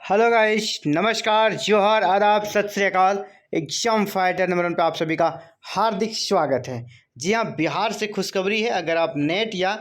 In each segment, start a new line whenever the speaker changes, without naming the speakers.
Hello guys, नमस्कार, जोहर, आदाब, सत श्री अकाल। एग्जाम फाइटर नंबर 1 पे आप सभी का हार्दिक स्वागत है। जी हाँ, बिहार से खुशखबरी है। अगर आप नेट या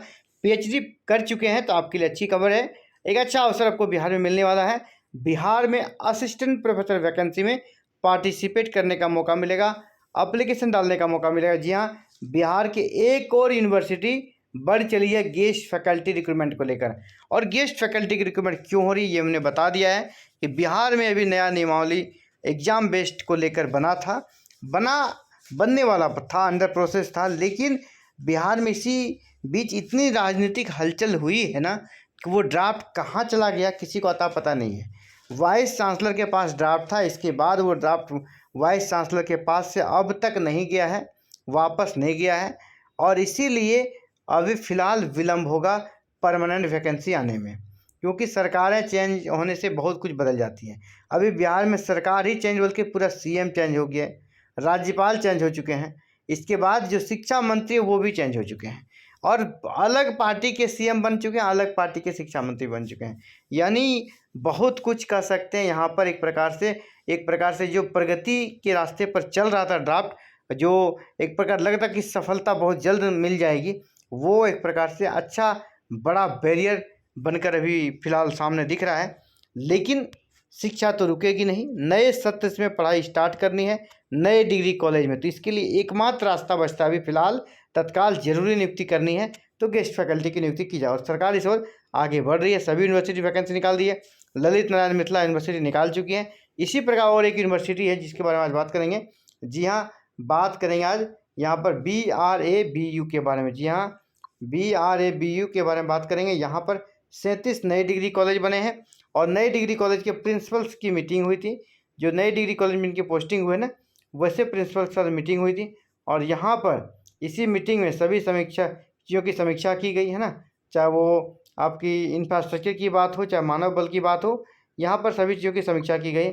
पीएचडी कर चुके हैं तो आपके लिए अच्छी खबर है। एक अच्छा अवसर आपको बिहार में मिलने वाला है। बिहार में असिस्टेंट प्रोफेसर वैकेंसी में पार्टिसिपेट करने का मौका मिलेगा, अप्लीकेशन डालने का मौका मिलेगा। जी हाँ, बिहार के एक और यूनिवर्सिटी बढ़ चली है गेस्ट फैकल्टी रिक्रूटमेंट को लेकर। और गेस्ट फैकल्टी की रिक्रूटमेंट क्यों हो रही है ये हमने बता दिया है कि बिहार में अभी नया नियमावली एग्ज़ाम बेस्ड को लेकर बनने वाला था, अंडर प्रोसेस था। लेकिन बिहार में इसी बीच इतनी राजनीतिक हलचल हुई है ना कि वो ड्राफ्ट कहाँ चला गया किसी को अता पता नहीं है। वाइस चांसलर के पास ड्राफ्ट था, इसके बाद वो ड्राफ्ट वाइस चांसलर के पास से अब तक नहीं गया है, वापस नहीं गया है। और इसीलिए अभी फ़िलहाल विलम्ब होगा परमानेंट वैकेंसी आने में, क्योंकि सरकारें चेंज होने से बहुत कुछ बदल जाती है। अभी बिहार में सरकार ही चेंज बल्कि पूरा सीएम चेंज हो गया है, राज्यपाल चेंज हो चुके हैं, इसके बाद जो शिक्षा मंत्री है वो भी चेंज हो चुके हैं, और अलग पार्टी के सीएम बन चुके हैं, अलग पार्टी के शिक्षा मंत्री बन चुके हैं। यानी बहुत कुछ कह सकते हैं यहाँ पर। एक प्रकार से जो प्रगति के रास्ते पर चल रहा था ड्राफ्ट, जो एक प्रकार लगता कि सफलता बहुत जल्द मिल जाएगी, वो एक प्रकार से अच्छा बड़ा बैरियर बनकर अभी फ़िलहाल सामने दिख रहा है। लेकिन शिक्षा तो रुकेगी नहीं, नए सत्र में पढ़ाई स्टार्ट करनी है नए डिग्री कॉलेज में। तो इसके लिए एकमात्र रास्ता बचता है अभी फ़िलहाल, तत्काल जरूरी नियुक्ति करनी है तो गेस्ट फैकल्टी की नियुक्ति की जाए। और सरकार इस ओर आगे बढ़ रही है, सभी यूनिवर्सिटी वैकेंसी निकाल दी है। ललित नारायण मिथिला यूनिवर्सिटी निकाल चुकी है। इसी प्रकार और एक यूनिवर्सिटी है जिसके बारे में आज बात करेंगे। जी हाँ, बात करेंगे आज यहाँ पर BRABU के बारे में। जी हाँ, BRABU के बारे में बात करेंगे। यहाँ पर 37 नए डिग्री कॉलेज बने हैं और नए डिग्री कॉलेज के प्रिंसिपल्स की मीटिंग हुई थी। जो नए डिग्री कॉलेज में इनकी पोस्टिंग हुई ना, वैसे प्रिंसिपल के साथ मीटिंग हुई थी। और यहाँ पर इसी मीटिंग में सभी चीज़ों की समीक्षा की गई है ना, चाहे वो आपकी इंफ्रास्ट्रक्चर की बात हो, चाहे मानव बल की बात हो, यहाँ पर सभी चीज़ों की समीक्षा की गई।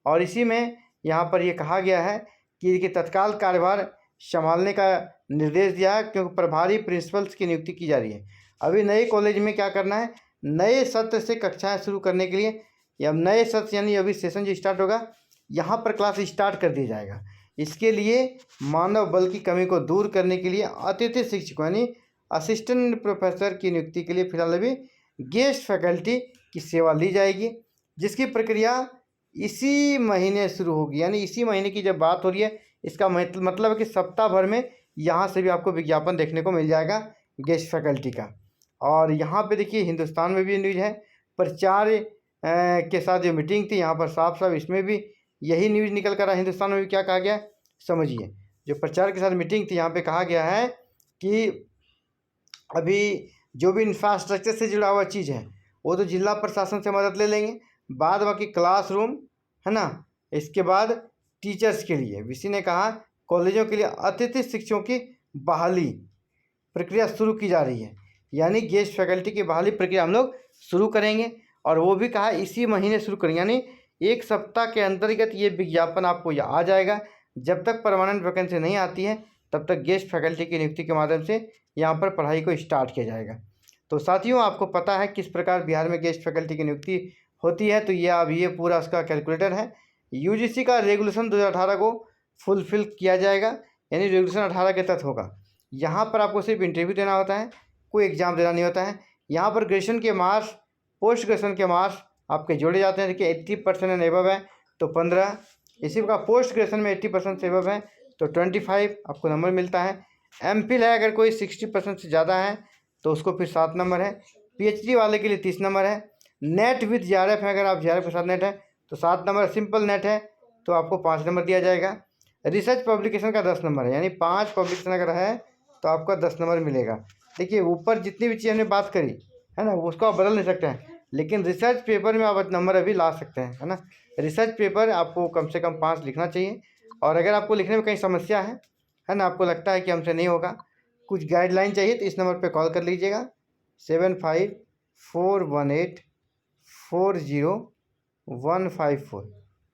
और इसी में यहाँ पर ये कहा गया है कि तत्काल कार्यभार संभालने का निर्देश दिया है, क्योंकि प्रभारी प्रिंसिपल्स की नियुक्ति की जा रही है। अभी नए कॉलेज में क्या करना है, नए सत्र से कक्षाएं शुरू करने के लिए, या नए सत्र यानी अभी सेशन जो स्टार्ट होगा यहाँ पर क्लास स्टार्ट कर दिया जाएगा। इसके लिए मानव बल की कमी को दूर करने के लिए अतिथि शिक्षकों यानी असिस्टेंट प्रोफेसर की नियुक्ति के लिए फिलहाल अभी गेस्ट फैकल्टी की सेवा ली जाएगी, जिसकी प्रक्रिया इसी महीने शुरू होगी। यानी इसी महीने की जब बात हो रही है, इसका मतलब है कि सप्ताह भर में यहाँ से भी आपको विज्ञापन देखने को मिल जाएगा गेस्ट फैकल्टी का। और यहाँ पे देखिए हिंदुस्तान में भी न्यूज़ है, प्रचार के साथ जो मीटिंग थी यहाँ पर साफ साफ इसमें भी यही न्यूज़ निकल कर रहा है। हिंदुस्तान में भी क्या कहा गया है समझिए। जो प्रचार के साथ मीटिंग थी यहाँ पे कहा गया है कि अभी जो भी इंफ्रास्ट्रक्चर से जुड़ा हुआ चीज़ है वो तो जिला प्रशासन से मदद ले लेंगे, बाद बाकी क्लासरूम है ना, इसके बाद टीचर्स के लिए वीसी ने कहा कॉलेजों के लिए अतिथि शिक्षकों की बहाली प्रक्रिया शुरू की जा रही है। यानी गेस्ट फैकल्टी की बहाली प्रक्रिया हम लोग शुरू करेंगे, और वो भी कहा इसी महीने शुरू करेंगे। यानी एक सप्ताह के अंतर्गत ये विज्ञापन आपको आ जाएगा। जब तक परमानेंट वैकेंसी नहीं आती है तब तक गेस्ट फैकल्टी की नियुक्ति के माध्यम से यहाँ पर पढ़ाई को स्टार्ट किया जाएगा। तो साथियों, आपको पता है किस प्रकार बिहार में गेस्ट फैकल्टी की नियुक्ति होती है, तो ये अब ये पूरा उसका कैलकुलेटर है। यूजीसी का रेगुलेशन 2018 को फुलफिल किया जाएगा, यानी रेगुलेशन 18 के तहत होगा। यहाँ पर आपको सिर्फ इंटरव्यू देना होता है, कोई एग्ज़ाम देना नहीं होता है। यहाँ पर ग्रेजुएशन के मार्क्स, पोस्ट ग्रेजुएशन के मार्क्स आपके जोड़े जाते हैं। देखिए 80% एंड एबव है तो 15, इसी प्रकार पोस्ट ग्रेजुएशन में 80% से एबव है तो 25 आपको नंबर मिलता है। एमफिल है अगर कोई 60% से ज़्यादा है तो उसको फिर 7 नंबर है। पीएचडी वाले के लिए 30 नंबर है। नेट विद JRF है, अगर आप JRF के साथ नेट है तो 7 नंबर। सिंपल नेट है तो आपको 5 नंबर दिया जाएगा। रिसर्च पब्लिकेशन का 10 नंबर है, यानी 5 पब्लिकेशन अगर है तो आपका 10 नंबर मिलेगा। देखिए ऊपर जितनी भी चीज़ हमने बात करी है ना, उसको आप बदल नहीं सकते हैं, लेकिन रिसर्च पेपर में आप नंबर अभी ला सकते हैं, है ना। रिसर्च पेपर आपको कम से कम 5 लिखना चाहिए। और अगर आपको लिखने में कहीं समस्या है ना, आपको लगता है कि हमसे नहीं होगा, कुछ गाइडलाइन चाहिए तो इस नंबर पे कॉल कर लीजिएगा 7541840154।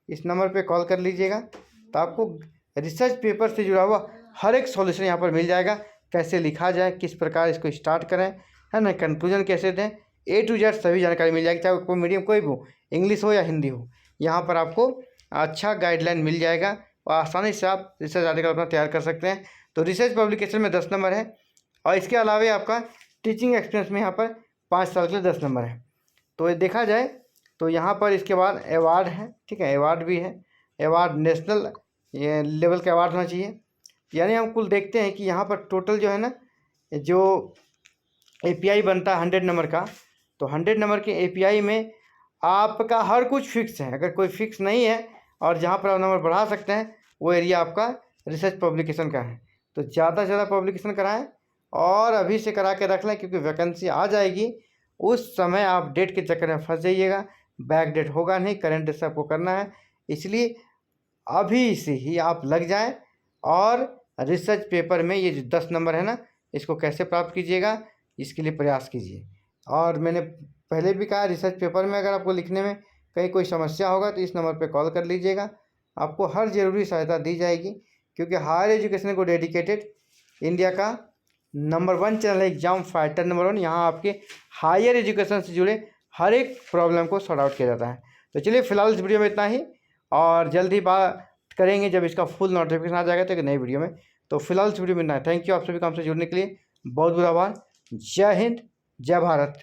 इस नंबर पे कॉल कर लीजिएगा तो आपको रिसर्च पेपर से जुड़ा हुआ हर एक सॉल्यूशन यहाँ पर मिल जाएगा। कैसे लिखा जाए, किस प्रकार इसको स्टार्ट करें, है ना, कंक्लूजन कैसे दें, A to Z सभी जानकारी मिल जाएगी, चाहे कोई मीडियम कोई भी हो, इंग्लिश हो या हिंदी हो। यहाँ पर आपको अच्छा गाइडलाइन मिल जाएगा और आसानी से आप रिसर्च आर्टिकल अपना तैयार कर सकते हैं। तो रिसर्च पब्लिकेशन में 10 नंबर है और इसके अलावा आपका टीचिंग एक्सपीरियंस में यहाँ पर 5 साल के लिए 10 नंबर है। तो ये देखा जाए तो यहाँ पर इसके बाद अवार्ड है, ठीक है, अवार्ड भी है, अवार्ड नेशनल लेवल का अवार्ड होना चाहिए। यानी हम कुल देखते हैं कि यहाँ पर टोटल जो है ना, जो API बनता है 100 नंबर का, तो 100 नंबर के API में आपका हर कुछ फिक्स है। अगर कोई फिक्स नहीं है और जहाँ पर आप नंबर बढ़ा सकते हैं वो एरिया आपका रिसर्च पब्लिकेशन का है। तो ज़्यादा से ज़्यादा पब्लिकेशन कराएं और अभी से करा के रख लें, क्योंकि वैकेंसी आ जाएगी, उस समय आप डेट के चक्कर में फंस जाइएगा। बैक डेट होगा नहीं, करंट डेट से आपको करना है, इसलिए अभी से ही आप लग जाएं और रिसर्च पेपर में ये जो 10 नंबर है ना, इसको कैसे प्राप्त कीजिएगा इसके लिए प्रयास कीजिए। और मैंने पहले भी कहा, रिसर्च पेपर में अगर आपको लिखने में कहीं कोई समस्या होगा तो इस नंबर पर कॉल कर लीजिएगा, आपको हर ज़रूरी सहायता दी जाएगी। क्योंकि हायर एजुकेशन को डेडिकेटेड इंडिया का नंबर 1 चैनल है, एग्जाम फाइटर नंबर 1। यहाँ आपके हायर एजुकेशन से जुड़े हर एक प्रॉब्लम को सॉर्ट आउट किया जाता है। तो चलिए फिलहाल इस वीडियो में इतना ही, और जल्द ही बात करेंगे जब इसका फुल नोटिफिकेशन आ जाएगा तो एक नई वीडियो में। तो फिलहाल इस वीडियो में इतना है। थैंक यू आप सभी काम से जुड़ने के लिए, बहुत बहुत आभार। जय हिंद, जय भारत।